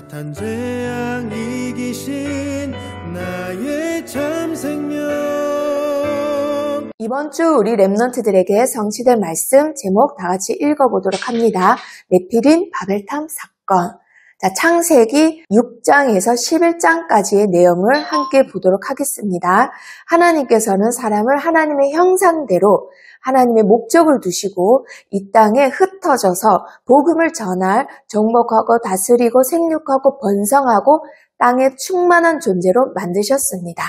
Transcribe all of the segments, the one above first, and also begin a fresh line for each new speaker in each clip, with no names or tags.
단 재앙 이기신 나의 참 생명.
이번 주 우리 렘넌트들에게 성취될 말씀 제목 다 같이 읽어보도록 합니다. 네피림 바벨탑 사건. 자, 창세기 6장에서 11장까지의 내용을 함께 보도록 하겠습니다. 하나님께서는 사람을 하나님의 형상대로 하나님의 목적을 두시고 이 땅에 흩어져서 복음을 전할, 정복하고 다스리고 생육하고 번성하고 땅에 충만한 존재로 만드셨습니다.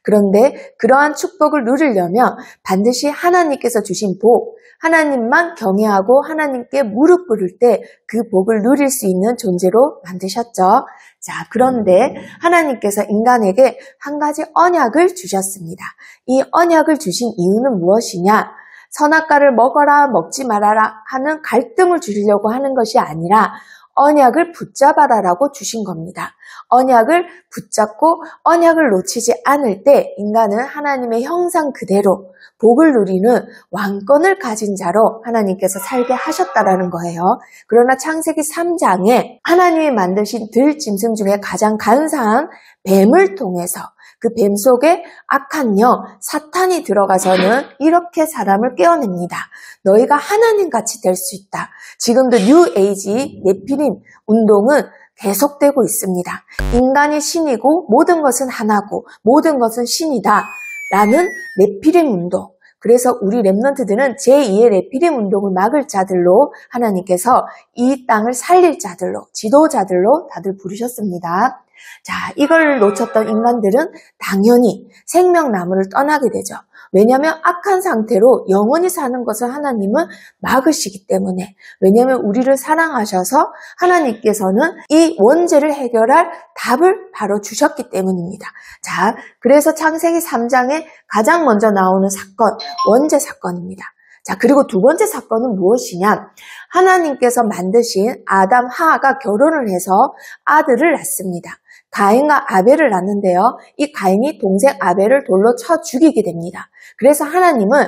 그런데 그러한 축복을 누리려면 반드시 하나님께서 주신 복, 하나님만 경외하고 하나님께 무릎 꿇을 때 그 복을 누릴 수 있는 존재로 만드셨죠. 자, 그런데 하나님께서 인간에게 한 가지 언약을 주셨습니다. 이 언약을 주신 이유는 무엇이냐? 선악과를 먹어라 먹지 말아라 하는 갈등을 줄이려고 하는 것이 아니라 언약을 붙잡아라라고 주신 겁니다. 언약을 붙잡고 언약을 놓치지 않을 때 인간은 하나님의 형상 그대로 복을 누리는 왕권을 가진 자로 하나님께서 살게 하셨다라는 거예요. 그러나 창세기 3장에 하나님이 만드신 들짐승 중에 가장 간사한 뱀을 통해서 그 뱀 속에 악한 영, 사탄이 들어가서는 이렇게 사람을 깨어냅니다. 너희가 하나님같이 될 수 있다. 지금도 뉴 에이지 네피림 운동은 계속되고 있습니다. 인간이 신이고 모든 것은 하나고 모든 것은 신이다. 라는 네피림 운동. 그래서 우리 렘넌트들은 제2의 네피림 운동을 막을 자들로 하나님께서 이 땅을 살릴 자들로, 지도자들로 다들 부르셨습니다. 자, 이걸 놓쳤던 인간들은 당연히 생명나무를 떠나게 되죠. 왜냐하면 악한 상태로 영원히 사는 것을 하나님은 막으시기 때문에, 왜냐하면 우리를 사랑하셔서 하나님께서는 이 원죄를 해결할 답을 바로 주셨기 때문입니다. 자, 그래서 창세기 3장에 가장 먼저 나오는 사건, 원죄 사건입니다. 자, 그리고 두 번째 사건은 무엇이냐? 하나님께서 만드신 아담, 하하가 결혼을 해서 아들을 낳습니다. 가인과 아벨을 낳는데요. 이 가인이 동생 아벨을 돌로 쳐 죽이게 됩니다. 그래서 하나님은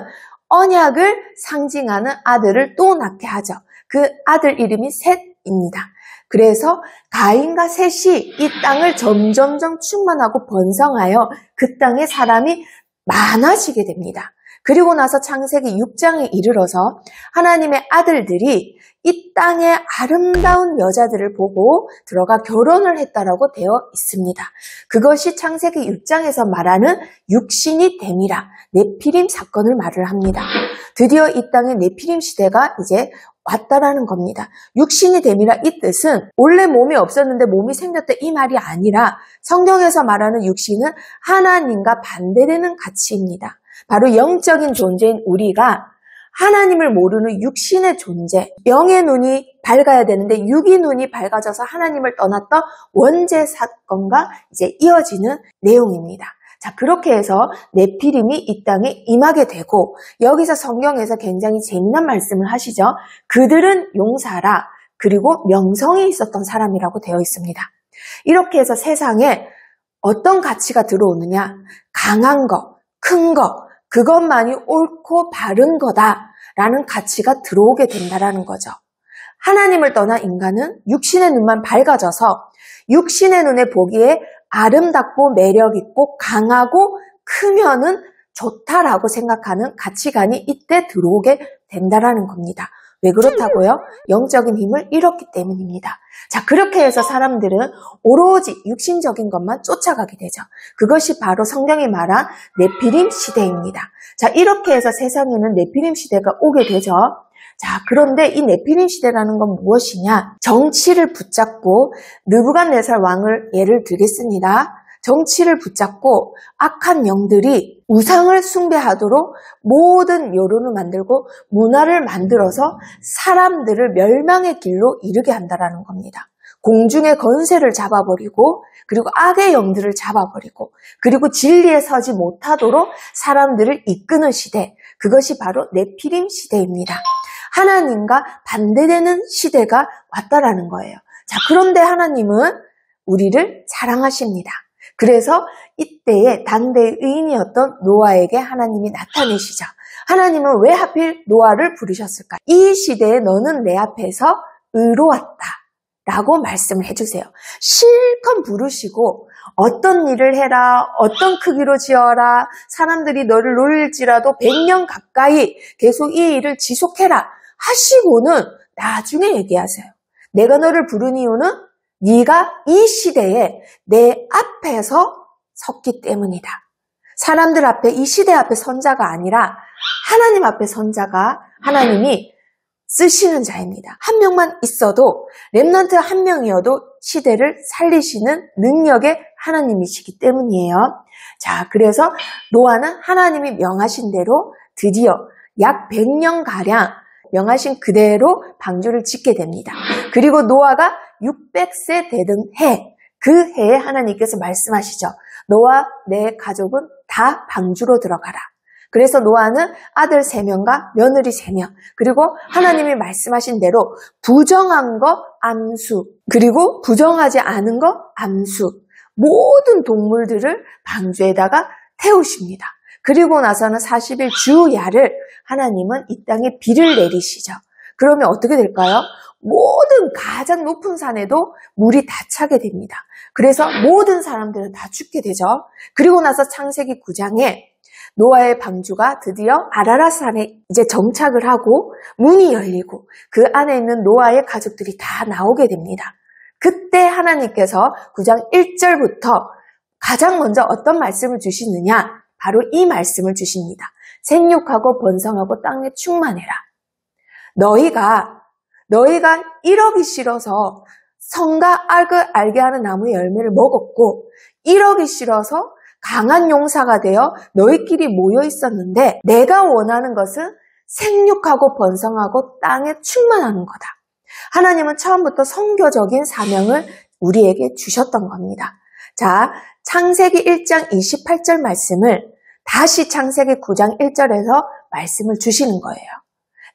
언약을 상징하는 아들을 또 낳게 하죠. 그 아들 이름이 셋입니다. 그래서 가인과 셋이 이 땅을 점점점 충만하고 번성하여 그 땅에 사람이 많아지게 됩니다. 그리고 나서 창세기 6장에 이르러서 하나님의 아들들이 이 땅의 아름다운 여자들을 보고 들어가 결혼을 했다라고 되어 있습니다. 그것이 창세기 6장에서 말하는 육신이 됨이라 네피림 사건을 말을 합니다. 드디어 이 땅의 네피림 시대가 이제 왔다라는 겁니다. 육신이 됨이라 이 뜻은 원래 몸이 없었는데 몸이 생겼다 이 말이 아니라 성경에서 말하는 육신은 하나님과 반대되는 가치입니다. 바로 영적인 존재인 우리가 하나님을 모르는 육신의 존재, 영의 눈이 밝아야 되는데 육의 눈이 밝아져서 하나님을 떠났던 원죄 사건과 이제 이어지는 내용입니다. 자, 그렇게 해서 네피림이 이 땅에 임하게 되고, 여기서 성경에서 굉장히 재미난 말씀을 하시죠. 그들은 용사라, 그리고 명성이 있었던 사람이라고 되어 있습니다. 이렇게 해서 세상에 어떤 가치가 들어오느냐? 강한 거, 큰 거, 그것만이 옳고 바른 거다라는 가치가 들어오게 된다라는 거죠. 하나님을 떠난 인간은 육신의 눈만 밝아져서 육신의 눈에 보기에 아름답고 매력있고 강하고 크면은 좋다라고 생각하는 가치관이 이때 들어오게 된다라는 겁니다. 왜 그렇다고요? 영적인 힘을 잃었기 때문입니다. 자, 그렇게 해서 사람들은 오로지 육신적인 것만 쫓아가게 되죠. 그것이 바로 성경이 말한 네피림 시대입니다. 자, 이렇게 해서 세상에는 네피림 시대가 오게 되죠. 자, 그런데 이 네피림 시대라는 건 무엇이냐? 정치를 붙잡고 느부갓네살 왕을 예를 들겠습니다. 정치를 붙잡고 악한 영들이 우상을 숭배하도록 모든 여론을 만들고 문화를 만들어서 사람들을 멸망의 길로 이르게 한다는 겁니다. 공중의 권세를 잡아버리고 그리고 악의 영들을 잡아버리고 그리고 진리에 서지 못하도록 사람들을 이끄는 시대, 그것이 바로 네피림 시대입니다. 하나님과 반대되는 시대가 왔다라는 거예요. 자, 그런데 하나님은 우리를 사랑하십니다. 그래서 이때에 당대의 의인이었던 노아에게 하나님이 나타내시죠. 하나님은 왜 하필 노아를 부르셨을까? 이 시대에 너는 내 앞에서 의로웠다. 라고 말씀을 해주세요. 실컷 부르시고 어떤 일을 해라, 어떤 크기로 지어라, 사람들이 너를 놀릴지라도 100년 가까이 계속 이 일을 지속해라 하시고는 나중에 얘기하세요. 내가 너를 부른 이유는 네가 이 시대에 내 앞에서 섰기 때문이다. 사람들 앞에, 이 시대 앞에 선 자가 아니라 하나님 앞에 선 자가 하나님이 쓰시는 자입니다. 한 명만 있어도, 렘넌트 한 명이어도 시대를 살리시는 능력의 하나님이시기 때문이에요. 자, 그래서 노아는 하나님이 명하신 대로 드디어 약 100년가량 명하신 그대로 방주를 짓게 됩니다. 그리고 노아가 600세 되던 해, 그 해에 하나님께서 말씀하시죠. 너와 내 가족은 다 방주로 들어가라. 그래서 노아는 아들 3명과 며느리 3명, 그리고 하나님이 말씀하신 대로 부정한 거 암수, 그리고 부정하지 않은 거 암수, 모든 동물들을 방주에다가 태우십니다. 그리고 나서는 40일 주야를 하나님은 이 땅에 비를 내리시죠. 그러면 어떻게 될까요? 모든 가장 높은 산에도 물이 다 차게 됩니다. 그래서 모든 사람들은 다 죽게 되죠. 그리고 나서 창세기 9장에 노아의 방주가 드디어 아라랏산에 이제 정착을 하고 문이 열리고 그 안에 있는 노아의 가족들이 다 나오게 됩니다. 그때 하나님께서 9장 1절부터 가장 먼저 어떤 말씀을 주시느냐? 바로 이 말씀을 주십니다. 생육하고 번성하고 땅에 충만해라. 너희가 1억이 싫어서 선과 악을 알게 하는 나무의 열매를 먹었고 1억이 싫어서 강한 용사가 되어 너희끼리 모여 있었는데 내가 원하는 것은 생육하고 번성하고 땅에 충만하는 거다. 하나님은 처음부터 선교적인 사명을 우리에게 주셨던 겁니다. 자, 창세기 1장 28절 말씀을 다시 창세기 9장 1절에서 말씀을 주시는 거예요.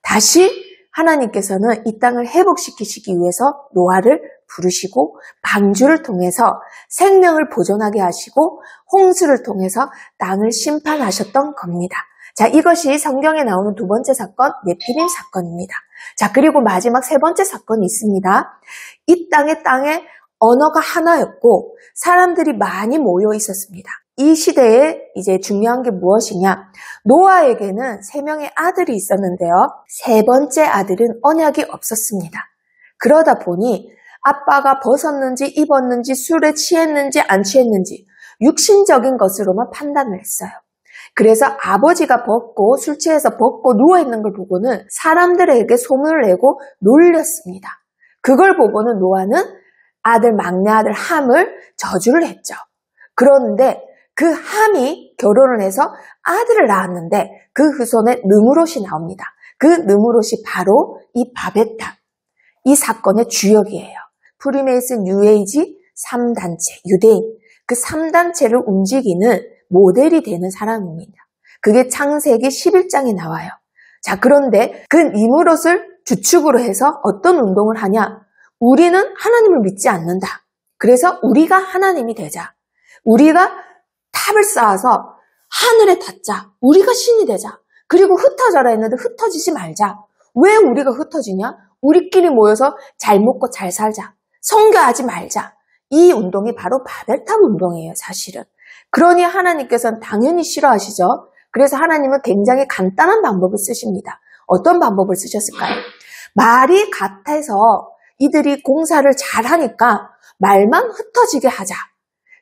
다시 하나님께서는 이 땅을 회복시키시기 위해서 노아를 부르시고 방주를 통해서 생명을 보존하게 하시고 홍수를 통해서 땅을 심판하셨던 겁니다. 자, 이것이 성경에 나오는 두 번째 사건, 네피림 사건입니다. 자, 그리고 마지막 세 번째 사건이 있습니다. 이 땅에 언어가 하나였고 사람들이 많이 모여 있었습니다. 이 시대에 이제 중요한 게 무엇이냐? 노아에게는 3명의 아들이 있었는데요. 세 번째 아들은 언약이 없었습니다. 그러다 보니 아빠가 벗었는지 입었는지 술에 취했는지 안 취했는지 육신적인 것으로만 판단을 했어요. 그래서 아버지가 벗고 술 취해서 벗고 누워있는 걸 보고는 사람들에게 소문을 내고 놀렸습니다. 그걸 보고는 노아는 막내 아들 함을 저주를 했죠. 그런데 그 함이 결혼을 해서 아들을 낳았는데 그 후손에 느무롯이 나옵니다. 그 느무롯이 바로 이 바벳탑, 이 사건의 주역이에요. 프리메이슨 뉴에이지 3단체, 유대인, 그 3단체를 움직이는 모델이 되는 사람입니다. 그게 창세기 11장에 나와요. 자, 그런데 그 니무롯을 주축으로 해서 어떤 운동을 하냐? 우리는 하나님을 믿지 않는다. 그래서 우리가 하나님이 되자. 우리가 탑을 쌓아서 하늘에 닿자. 우리가 신이 되자. 그리고 흩어져라 했는데 흩어지지 말자. 왜 우리가 흩어지냐? 우리끼리 모여서 잘 먹고 잘 살자. 선교하지 말자. 이 운동이 바로 바벨탑 운동이에요, 사실은. 그러니 하나님께서는 당연히 싫어하시죠. 그래서 하나님은 굉장히 간단한 방법을 쓰십니다. 어떤 방법을 쓰셨을까요? 말이 같아서 이들이 공사를 잘하니까 말만 흩어지게 하자.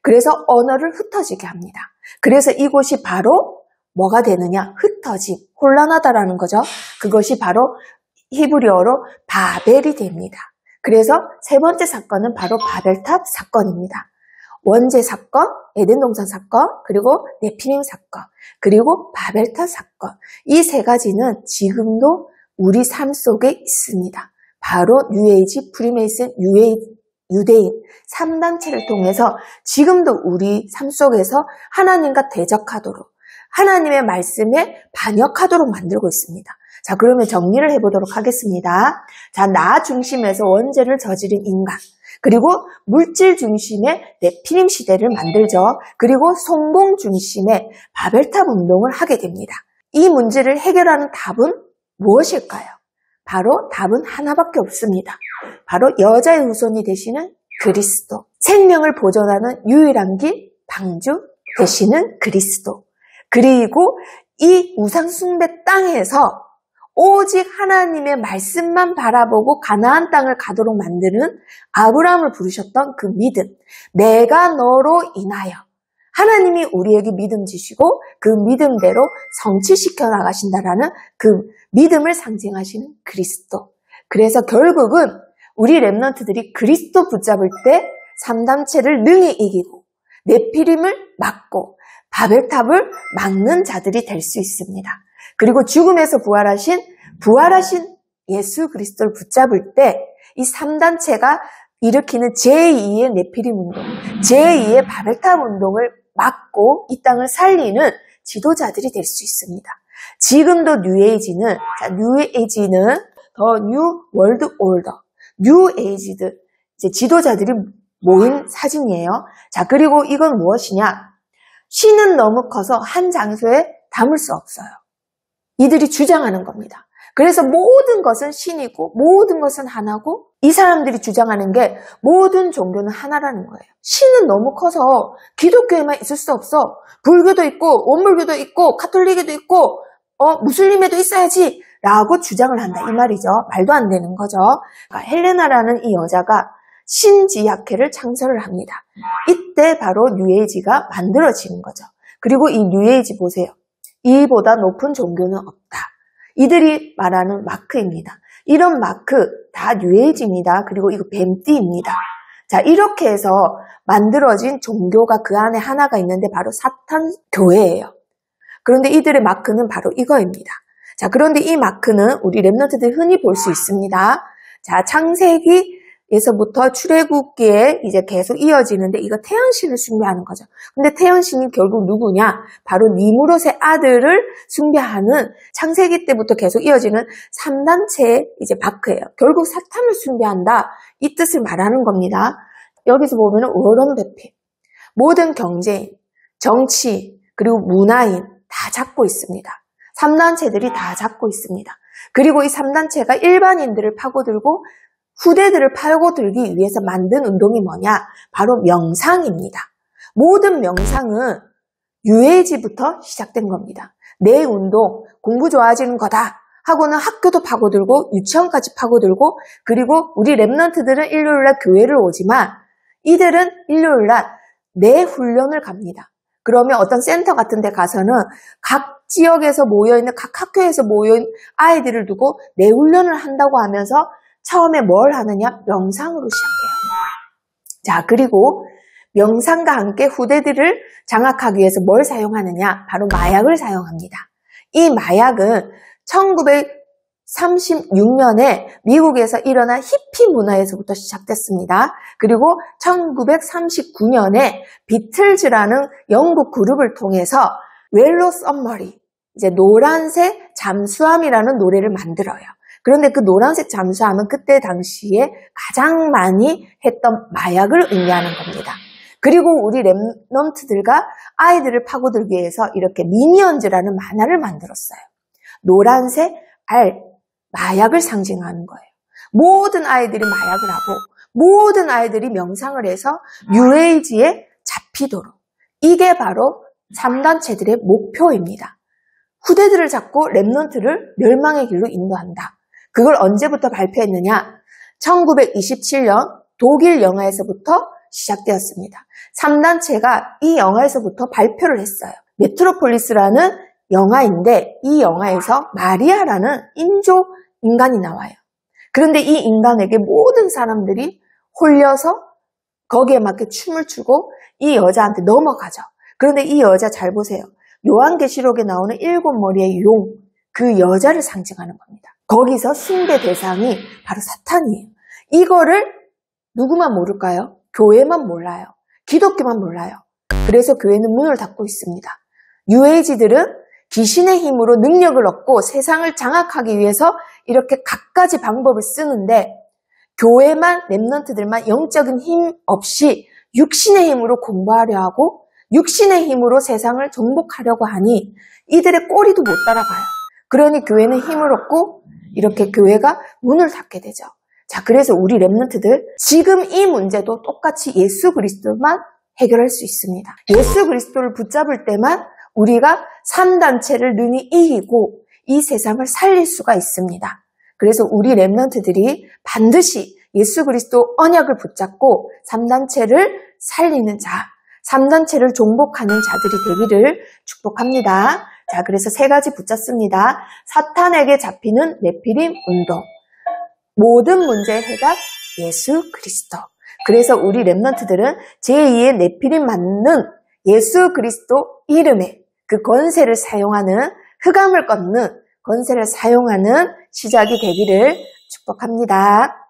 그래서 언어를 흩어지게 합니다. 그래서 이곳이 바로 뭐가 되느냐? 흩어짐, 혼란하다라는 거죠. 그것이 바로 히브리어로 바벨이 됩니다. 그래서 세 번째 사건은 바로 바벨탑 사건입니다. 원죄 사건, 에덴 동산 사건, 그리고 네피림 사건, 그리고 바벨탑 사건. 이 세 가지는 지금도 우리 삶 속에 있습니다. 바로 뉴에이지, 프리메이슨, 유대인 3단체를 통해서 지금도 우리 삶 속에서 하나님과 대적하도록, 하나님의 말씀에 반역하도록 만들고 있습니다. 자, 그러면 정리를 해보도록 하겠습니다. 자, 나 중심에서 원죄를 저지른 인간, 그리고 물질 중심의 네피림 시대를 만들죠. 그리고 성공 중심의 바벨탑 운동을 하게 됩니다. 이 문제를 해결하는 답은 무엇일까요? 바로 답은 하나밖에 없습니다. 바로 여자의 후손이 되시는 그리스도. 생명을 보존하는 유일한 길, 방주 되시는 그리스도. 그리고 이 우상숭배 땅에서 오직 하나님의 말씀만 바라보고 가나안 땅을 가도록 만드는 아브라함을 부르셨던 그 믿음. 내가 너로 인하여 하나님이 우리에게 믿음 주시고 그 믿음대로 성취시켜 나가신다라는 그 믿음을 상징하시는 그리스도. 그래서 결국은 우리 렘넌트들이 그리스도 붙잡을 때 3단체를 능히 이기고 네피림을 막고 바벨탑을 막는 자들이 될 수 있습니다. 그리고 죽음에서 부활하신 예수 그리스도를 붙잡을 때 이 3단체가 일으키는 제2의 네피림 운동, 제2의 바벨탑 운동을 막고 이 땅을 살리는 지도자들이 될 수 있습니다. 지금도 뉴에이지는 더 뉴 월드 올더, 뉴에이지들, 지도자들이 모인 사진이에요. 자, 그리고 이건 무엇이냐? 신은 너무 커서 한 장소에 담을 수 없어요. 이들이 주장하는 겁니다. 그래서 모든 것은 신이고 모든 것은 하나고 이 사람들이 주장하는 게 모든 종교는 하나라는 거예요. 신은 너무 커서 기독교에만 있을 수 없어. 불교도 있고 원불교도 있고 카톨릭에도 있고 무슬림에도 있어야지 라고 주장을 한다 이 말이죠. 말도 안 되는 거죠. 그러니까 헬레나라는 이 여자가 신지약회를 창설을 합니다. 이때 바로 뉴에이지가 만들어지는 거죠. 그리고 이 뉴에이지 보세요. 이보다 높은 종교는 없다. 이들이 말하는 마크입니다. 이런 마크 다 뉴에이지입니다. 그리고 이거 뱀띠입니다. 자, 이렇게 해서 만들어진 종교가 그 안에 하나가 있는데 바로 사탄 교회예요. 그런데 이들의 마크는 바로 이거입니다. 자, 그런데 이 마크는 우리 렘넌트들이 흔히 볼 수 있습니다. 자, 창세기에서부터 출애굽기에 이제 계속 이어지는데 이거 태양신을 숭배하는 거죠. 근데 태양신이 결국 누구냐? 바로 니무롯의 아들을 숭배하는 창세기 때부터 계속 이어지는 3단체의 이제 마크예요. 결국 사탄을 숭배한다. 이 뜻을 말하는 겁니다. 여기서 보면은 워런 버핏, 모든 경제인, 정치, 그리고 문화인 다 잡고 있습니다. 3단체들이 다 잡고 있습니다. 그리고 이 3단체가 일반인들을 파고들고 후대들을 파고들기 위해서 만든 운동이 뭐냐? 바로 명상입니다. 모든 명상은 유해지부터 시작된 겁니다. 내 운동, 공부 좋아지는 거다 하고는 학교도 파고들고 유치원까지 파고들고 그리고 우리 렘넌트들은 일요일날 교회를 오지만 이들은 일요일날 내 훈련을 갑니다. 그러면 어떤 센터 같은 데 가서는 각 지역에서 모여있는 각 학교에서 모여있는 아이들을 두고 내 훈련을 한다고 하면서 처음에 뭘 하느냐? 명상으로 시작해요. 자, 그리고 명상과 함께 후대들을 장악하기 위해서 뭘 사용하느냐? 바로 마약을 사용합니다. 이 마약은 1936년에 미국에서 일어난 히피 문화에서부터 시작됐습니다. 그리고 1939년에 비틀즈라는 영국 그룹을 통해서 웰로 썸머리, 이제 노란색 잠수함이라는 노래를 만들어요. 그런데 그 노란색 잠수함은 그때 당시에 가장 많이 했던 마약을 의미하는 겁니다. 그리고 우리 렘넌트들과 아이들을 파고들기 위해서 이렇게 미니언즈라는 만화를 만들었어요. 노란색 알, 마약을 상징하는 거예요. 모든 아이들이 마약을 하고 모든 아이들이 명상을 해서 뉴에이지에 잡히도록. 이게 바로 3단체들의 목표입니다. 후대들을 잡고 렘넌트를 멸망의 길로 인도한다. 그걸 언제부터 발표했느냐? 1927년 독일 영화에서부터 시작되었습니다. 3단체가 이 영화에서부터 발표를 했어요. 메트로폴리스라는 영화인데 이 영화에서 마리아라는 인조 인간이 나와요. 그런데 이 인간에게 모든 사람들이 홀려서 거기에 맞게 춤을 추고 이 여자한테 넘어가죠. 그런데 이 여자 잘 보세요. 요한계시록에 나오는 7머리의 용, 그 여자를 상징하는 겁니다. 거기서 숭배 대상이 바로 사탄이에요. 이거를 누구만 모를까요? 교회만 몰라요. 기독교만 몰라요. 그래서 교회는 문을 닫고 있습니다. 뉴에이지들은 귀신의 힘으로 능력을 얻고 세상을 장악하기 위해서 이렇게 갖가지 방법을 쓰는데 교회만, 렘넌트들만 영적인 힘 없이 육신의 힘으로 공부하려 하고 육신의 힘으로 세상을 정복하려고 하니 이들의 꼬리도 못 따라가요. 그러니 교회는 힘을 얻고 이렇게 교회가 문을 닫게 되죠. 자, 그래서 우리 렘넌트들 지금 이 문제도 똑같이 예수 그리스도만 해결할 수 있습니다. 예수 그리스도를 붙잡을 때만 우리가 3단체를 능히 이기고 이 세상을 살릴 수가 있습니다. 그래서 우리 렘넌트들이 반드시 예수 그리스도 언약을 붙잡고 3단체를 살리는 자, 3단체를 종복하는 자들이 되기를 축복합니다. 자, 그래서 3가지 붙잡습니다. 사탄에게 잡히는 네피림 운동. 모든 문제의 해답 예수 그리스도. 그래서 우리 렘넌트들은 제2의 네피림 맞는 예수 그리스도 이름에 그 권세를 사용하는, 흑암을 꺾는 권세를 사용하는 시작이 되기를 축복합니다.